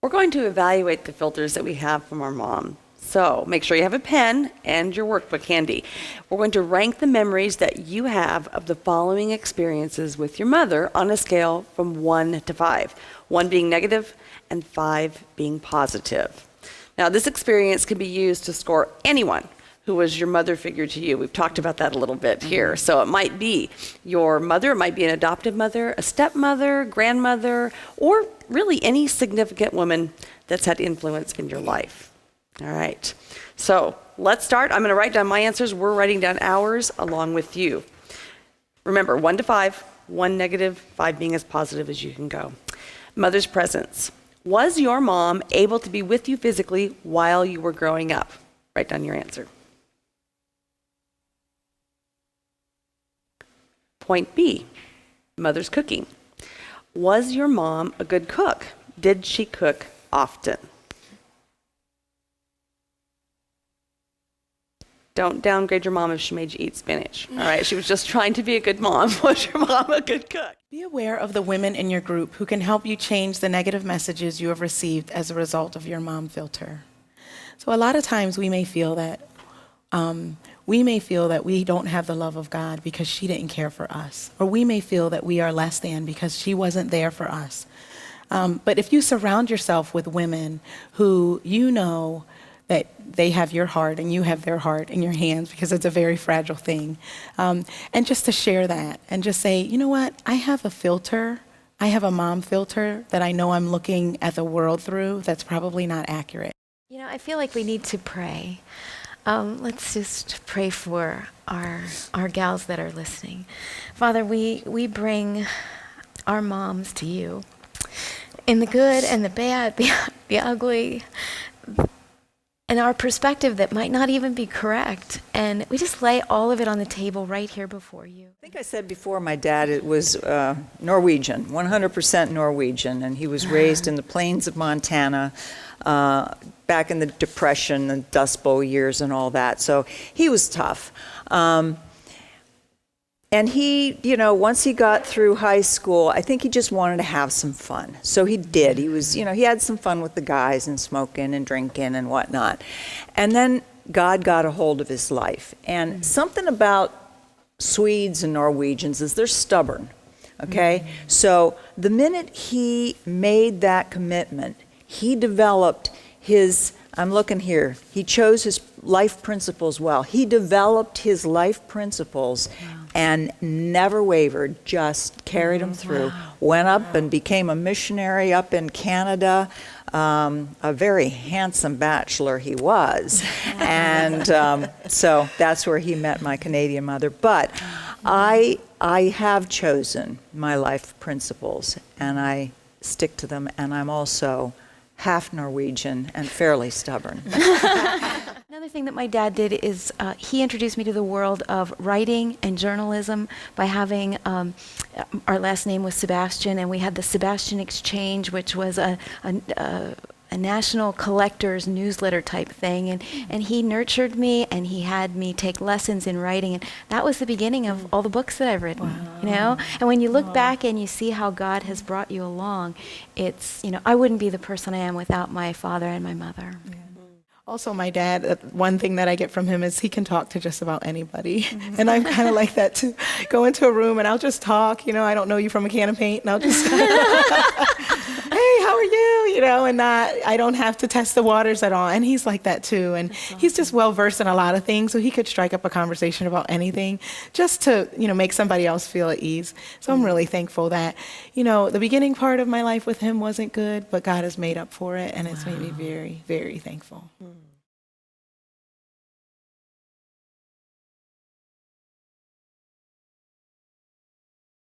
We're going to evaluate the filters that we have from our mom. So make sure you have a pen and your workbook handy. We're going to rank the memories that you have of the following experiences with your mother on a scale from 1 to 5. 1 being negative and 5 being positive. Now, this experience can be used to score anyone who was your mother figure to you. We've talked about that a little bit here. So it might be your mother, it might be an adoptive mother, a stepmother, grandmother, or really any significant woman that's had influence in your life. All right, so let's start. I'm going to write down my answers. We're writing down ours along with you. Remember, 1 to 5, 1 negative, 5 being as positive as you can go. Mother's presence. Was your mom able to be with you physically while you were growing up? Write down your answer. Point B, mother's cooking. Was your mom a good cook? Did she cook often? Don't downgrade your mom if she made you eat spinach. All right, she was just trying to be a good mom. Was your mom a good cook? Be aware of the women in your group who can help you change the negative messages you have received as a result of your mom filter. So a lot of times we may feel that we don't have the love of God because she didn't care for us. Or we may feel that we are less than because she wasn't there for us. But if you surround yourself with women who you know that they have your heart and you have their heart in your hands, because it's a very fragile thing. And just to share that and just say, you know what, I have a filter. I have a mom filter that I know I'm looking at the world through that's probably not accurate. You know, I feel like we need to pray. Let's just pray for our gals that are listening. Father, we bring our moms to you in the good and the bad, the ugly, and our perspective that might not even be correct. And we just lay all of it on the table right here before you. I think I said before my dad was Norwegian, 100% Norwegian, and he was raised in the plains of Montana back in the Depression, the Dust Bowl years and all that. So he was tough. And he, you know, once he got through high school, I think he just wanted to have some fun. So he did. He was, you know, he had some fun with the guys and smoking and drinking and whatnot. And then God got a hold of his life. And something about Swedes and Norwegians is they're stubborn, okay? So the minute he made that commitment, he developed his, I'm looking here, he chose his life principles well. He developed his life principles and never wavered, just carried them through. Went up and became a missionary up in Canada. A very handsome bachelor he was. And so that's where he met my Canadian mother. But I have chosen my life principles, and I stick to them, and I'm also half Norwegian and fairly stubborn. Another thing that my dad did is he introduced me to the world of writing and journalism by having, our last name was Sebastian, and we had the Sebastian Exchange, which was a national collector's newsletter type thing, and he nurtured me, and he had me take lessons in writing, and that was the beginning of all the books that I've written. You know, and when you look back and you see how God has brought you along, it's, you know, I wouldn't be the person I am without my father and my mother. Yeah. Also, my dad, one thing that I get from him is he can talk to just about anybody. And I'm kind of like that too. Go into a room and I'll just talk, you know, I don't know you from a can of paint, and I'll just, hey, how are you? You know, and I don't have to test the waters at all. And he's like that too. And he's just well versed in a lot of things, so he could strike up a conversation about anything just to, you know, make somebody else feel at ease. So I'm really thankful that, you know, the beginning part of my life with him wasn't good, but God has made up for it, and it's made me very, very thankful.